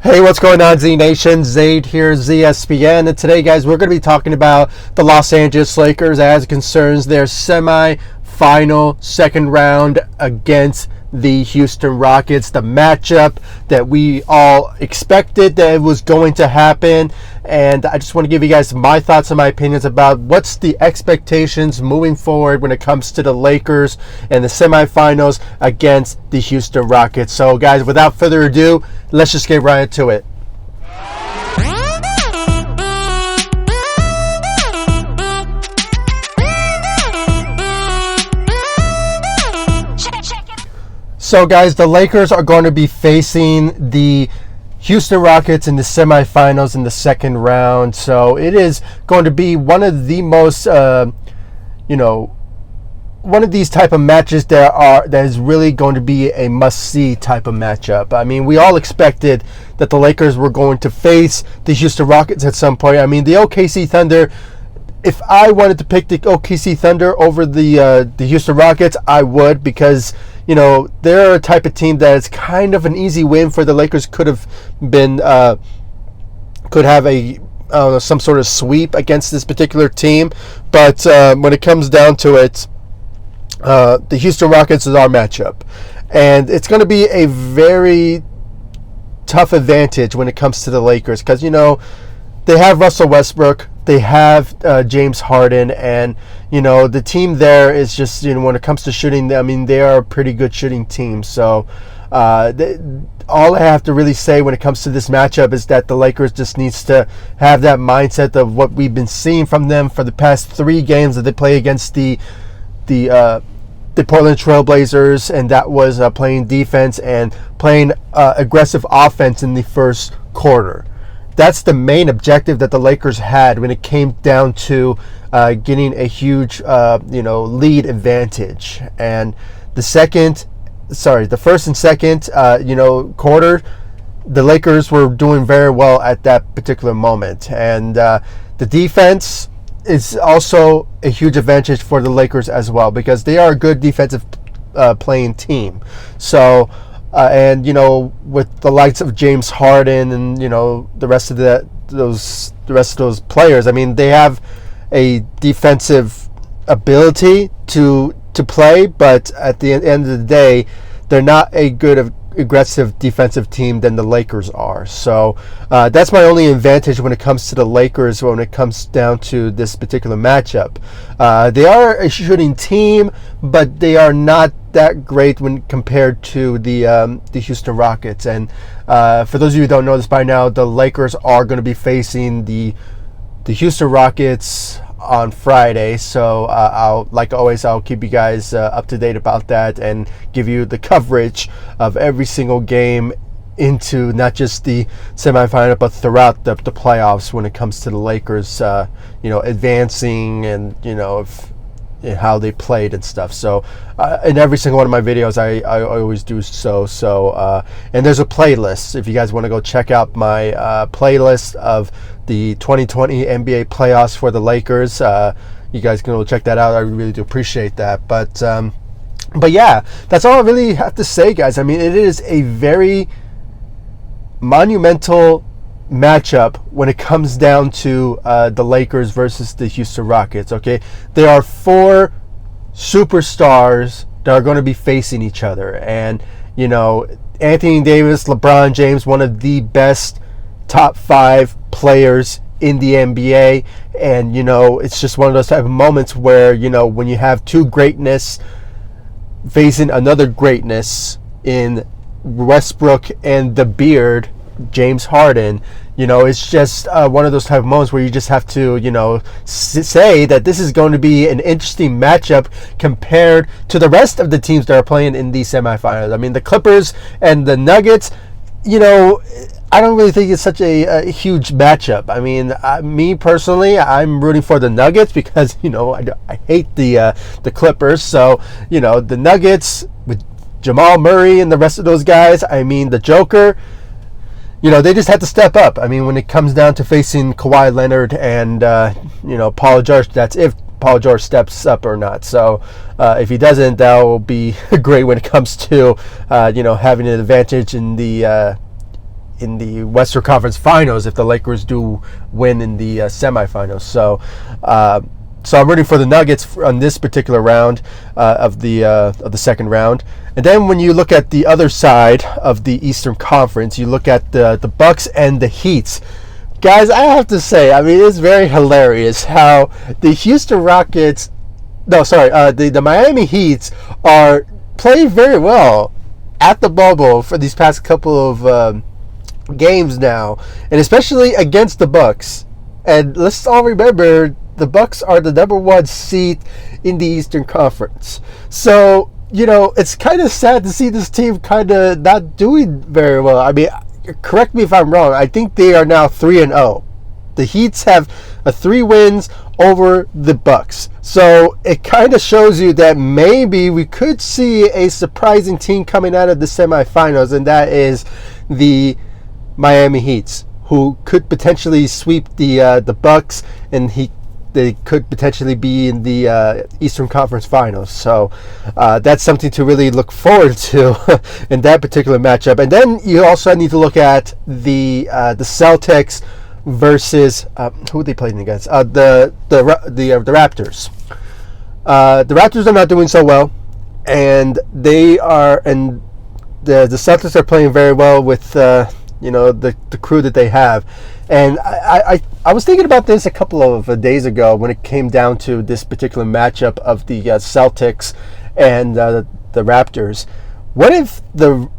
Hey, what's going on, Z Nation? Zaid here, ZSPN, and today, guys, we're going to be talking about the Los Angeles Lakers as it concerns their semi-final second round against the Houston Rockets, the matchup that we all expected that it was going to happen. And I just want to give you guys my thoughts and my opinions about what's the expectations moving forward when it comes to the Lakers and the semifinals against the Houston Rockets. So, guys, without further ado, let's just get right into it. So, guys, the Lakers are going to be facing the Houston Rockets in the semifinals in the second round. So it is going to be one of the most, one of these type of matches that is really going to be a must-see type of matchup. I mean, we all expected that the Lakers were going to face the Houston Rockets at some point. I mean, the OKC Thunder. If I wanted to pick the OKC Thunder over the Houston Rockets, I would, because they're a type of team that is kind of an easy win for the Lakers. Could have some sort of sweep against this particular team, but when it comes down to it, the Houston Rockets is our matchup, and it's going to be a very tough advantage when it comes to the Lakers because they have Russell Westbrook. They have James Harden, and the team there is just when it comes to shooting, I mean, they are a pretty good shooting team. So all I have to really say when it comes to this matchup is that the Lakers just needs to have that mindset of what we've been seeing from them for the past 3 games that they play against the Portland Trail Blazers, and that was playing defense and playing aggressive offense in the first quarter. That's the main objective that the Lakers had when it came down to getting a huge, lead advantage. And the first and second, quarter, the Lakers were doing very well at that particular moment. And the defense is also a huge advantage for the Lakers as well, because they are a good defensive playing team. So. With the likes of James Harden and the rest of those players, I mean, they have a defensive ability to play, but at the end of the day, they're not a good aggressive defensive team than the Lakers are. So that's my only advantage when it comes to the Lakers when it comes down to this particular matchup. They are a shooting team, but they are not that great when compared to the Houston Rockets. And for those of you who don't know this by now, the Lakers are going to be facing the Houston Rockets on Friday. So I'll keep you guys up to date about that and give you the coverage of every single game into not just the semifinal but throughout the playoffs when it comes to the Lakers advancing and how they played and stuff. So in every single one of my videos I always do so and there's a playlist if you guys want to go check out my playlist of the 2020 NBA playoffs for the Lakers. You guys can go check that out. I really do appreciate that. But yeah, that's all I really have to say, guys. I mean, it is a very monumental matchup when it comes down to the Lakers versus the Houston Rockets. Okay, there are 4 superstars that are going to be facing each other, and Anthony Davis, LeBron James, one of the best top 5 players in the NBA, and it's just one of those type of moments where when you have 2 greatness facing another greatness in Westbrook and the Beard, James Harden, it's just one of those type of moments where you just have to, say that this is going to be an interesting matchup compared to the rest of the teams that are playing in these semifinals. I mean, the Clippers and the Nuggets, I don't really think it's such a huge matchup. I mean, me personally, I'm rooting for the Nuggets because, I hate the Clippers. So, the Nuggets with Jamal Murray and the rest of those guys, I mean, the Joker, they just had to step up. I mean, when it comes down to facing Kawhi Leonard and, Paul George, that's if Paul George steps up or not. So if he doesn't, that will be great when it comes to, having an advantage in the in the Western Conference Finals if the Lakers do win in the semifinals. So I'm rooting for the Nuggets on this particular round of the second round. And then when you look at the other side of the Eastern Conference, you look at the Bucks and the Heat. Guys, I have to say, I mean, it's very hilarious how the Houston Rockets, the Miami Heat are playing very well at the bubble for these past couple of games now, and especially against the Bucks. And let's all remember, the Bucks are the number one seed in the Eastern Conference. So, it's kind of sad to see this team kind of not doing very well. I mean, correct me if I'm wrong. I think they are now 3-0. The Heats have 3 wins over the Bucks. So it kind of shows you that maybe we could see a surprising team coming out of the semifinals, and that is the Miami Heat, who could potentially sweep the Bucks, and they could potentially be in the Eastern Conference Finals. So that's something to really look forward to in that particular matchup. And then you also need to look at the Celtics versus who are they playing against? The Raptors. The Raptors are not doing so well, and the Celtics are playing very well with the crew that they have. And I was thinking about this a couple of days ago when it came down to this particular matchup of the Celtics and the Raptors. What if the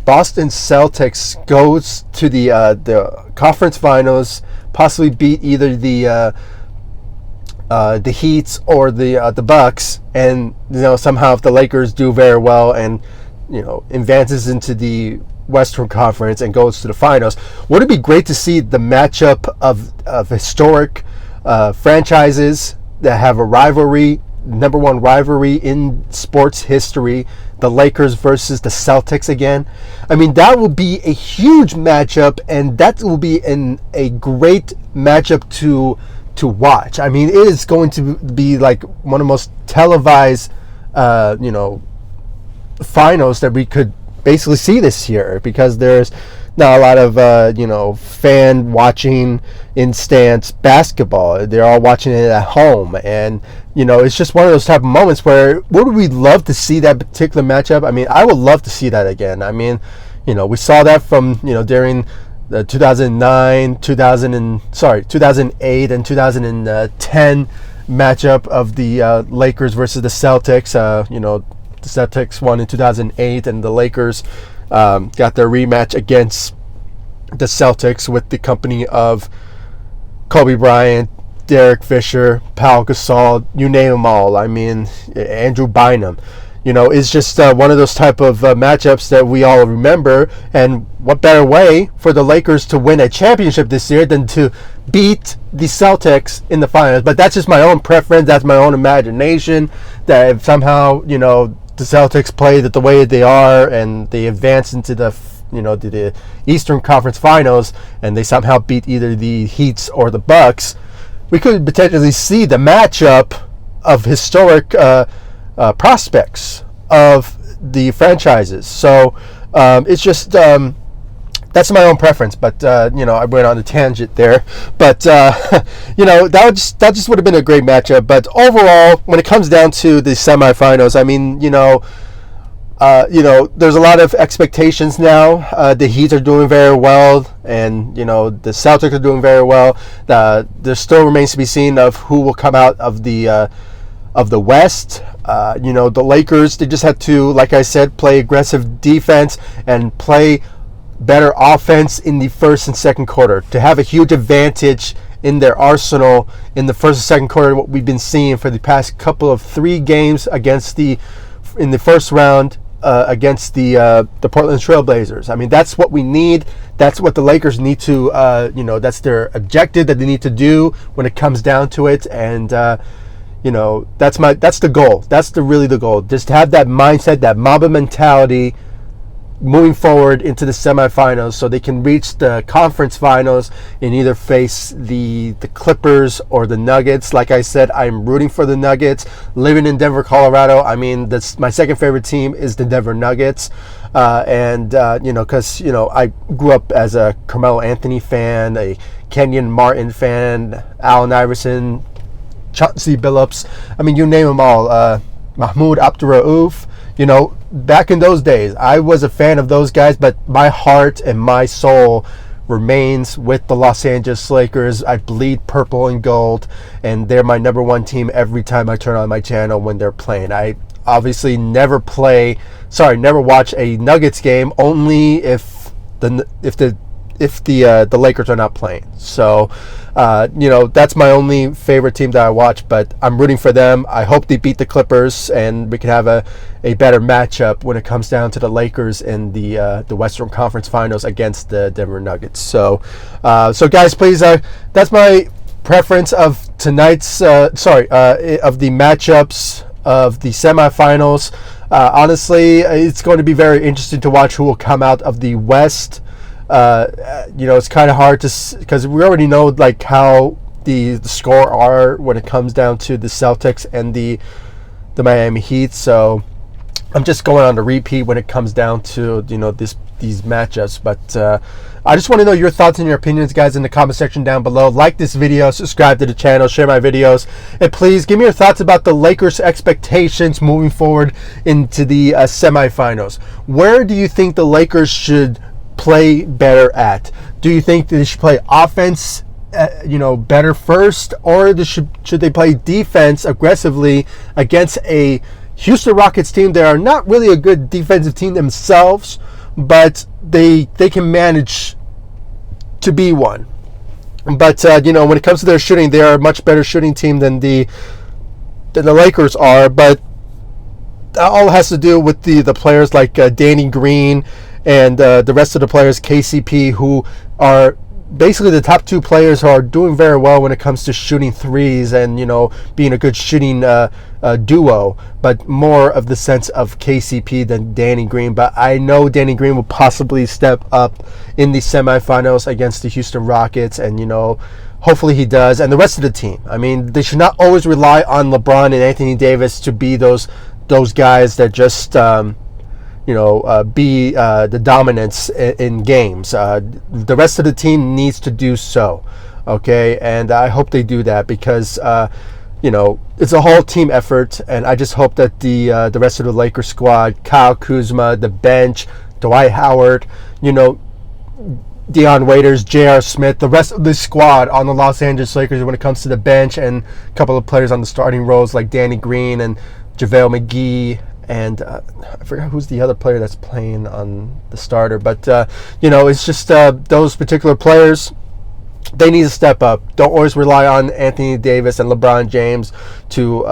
Boston Celtics goes to the conference finals, possibly beat either the Heat or the Bucks, and somehow if the Lakers do very well and advances into the Western Conference and goes to the finals? Would it be great to see the matchup of historic franchises that have a rivalry, number one rivalry in sports history, the Lakers versus the Celtics again? I mean, that will be a huge matchup, and that will be a great matchup to watch. I mean, it is going to be like one of the most televised finals that we could basically see this year, because there's not a lot of fan watching in stands basketball. They're all watching it at home, and it's just one of those type of moments where would we love to see that particular matchup? I mean, I would love to see that again. I mean, we saw that from during the 2008 and 2010 matchup of the Lakers versus the Celtics. The Celtics won in 2008, and the Lakers got their rematch against the Celtics with the company of Kobe Bryant, Derek Fisher, Pau Gasol, you name them all. I mean, Andrew Bynum. It's just one of those type of matchups that we all remember. And what better way for the Lakers to win a championship this year than to beat the Celtics in the finals? But that's just my own preference. That's my own imagination. That if somehow, the Celtics play the way they are and they advance into the Eastern Conference Finals, and they somehow beat either the Heat or the Bucks, we could potentially see the matchup of historic prospects of the franchises. So it's just that's my own preference, but I went on a tangent there. But that just would have been a great matchup. But overall, when it comes down to the semifinals, I mean, there's a lot of expectations now. The Heat are doing very well, and the Celtics are doing very well. There still remains to be seen of who will come out of the West. The Lakers, they just have to, like I said, play aggressive defense and play better offense in the first and second quarter to have a huge advantage in their arsenal in the first and second quarter. What we've been seeing for the past couple of 3 games in the first round against the Portland Trailblazers. I mean, that's what we need. That's what the Lakers need to that's their objective that they need to do when it comes down to it. And that's the goal. That's really the goal. Just to have that mindset, that Mamba mentality, moving forward into the semifinals, so they can reach the conference finals and either face the Clippers or the Nuggets. Like I said, I'm rooting for the Nuggets. Living in Denver, Colorado, I mean, that's my second favorite team is the Denver Nuggets. Because I grew up as a Carmelo Anthony fan, a Kenyon Martin fan, Allen Iverson, Chauncey Billups. I mean, you name them all. Mahmoud Abdul-Rauf. Back in those days, I was a fan of those guys, but my heart and my soul remains with the Los Angeles Lakers. I bleed purple and gold, and they're my number one team every time I turn on my channel when they're playing. I obviously never watch a Nuggets game, only if the Lakers are not playing. So, that's my only favorite team that I watch, but I'm rooting for them. I hope they beat the Clippers and we can have a better matchup when it comes down to the Lakers in the Western Conference Finals against the Denver Nuggets. So guys, please, that's my preference of tonight's, of the matchups of the semifinals. Honestly, it's going to be very interesting to watch who will come out of the West. It's kind of hard because we already know like how the score are when it comes down to the Celtics and the Miami Heat. So I'm just going on the repeat when it comes down to these matchups. But I just want to know your thoughts and your opinions, guys, in the comment section down below. Like this video, subscribe to the channel, share my videos, and please give me your thoughts about the Lakers' expectations moving forward into the semifinals. Where do you think the Lakers should play better at? Do you think they should play offense better first, or should they play defense aggressively against a Houston Rockets team? They are not really a good defensive team themselves, but they can manage to be one. But when it comes to their shooting, they are a much better shooting team than the Lakers are. But that all has to do with the players like Danny Green and the rest of the players, KCP, who are basically the top two players who are doing very well when it comes to shooting threes and being a good shooting duo, but more of the sense of KCP than Danny Green. But I know Danny Green will possibly step up in the semifinals against the Houston Rockets, and hopefully he does, and the rest of the team. I mean, they should not always rely on LeBron and Anthony Davis to be those guys that just be the dominance in games. The rest of the team needs to do so, okay? And I hope they do that because, it's a whole team effort, and I just hope that the rest of the Lakers squad, Kyle Kuzma, the bench, Dwight Howard, Dion Waiters, J.R. Smith, the rest of the squad on the Los Angeles Lakers when it comes to the bench, and a couple of players on the starting roles like Danny Green and JaVale McGee, and I forgot who's the other player that's playing on the starter. But, it's just those particular players, they need to step up. Don't always rely on Anthony Davis and LeBron James to,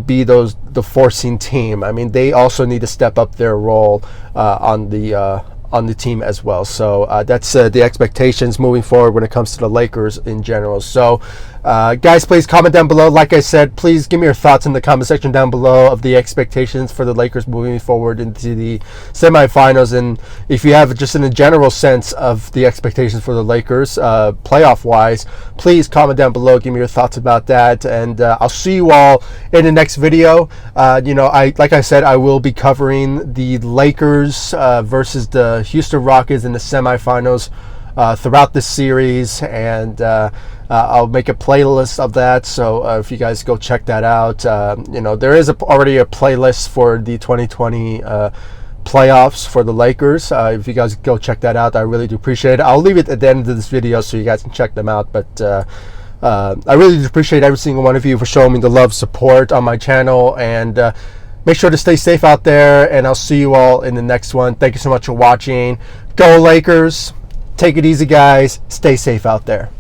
be the forcing team. I mean, they also need to step up their role on the team as well. So that's the expectations moving forward when it comes to the Lakers in general. So guys, please comment down below. Like I said, please give me your thoughts in the comment section down below of the expectations for the Lakers moving forward into the semifinals, and if you have just in a general sense of the expectations for the Lakers playoff wise, please comment down below, give me your thoughts about that, and I'll see you all in the next video. Like I said, I will be covering the Lakers versus the Houston Rockets in the semifinals throughout this series, and I'll make a playlist of that, so if you guys go check that out. There is already a playlist for the 2020 playoffs for the Lakers. If you guys go check that out, I really do appreciate it. I'll leave it at the end of this video so you guys can check them out, but I really do appreciate every single one of you for showing me the love, support on my channel, and make sure to stay safe out there, and I'll see you all in the next one. Thank you so much for watching. Go Lakers. Take it easy, guys. Stay safe out there.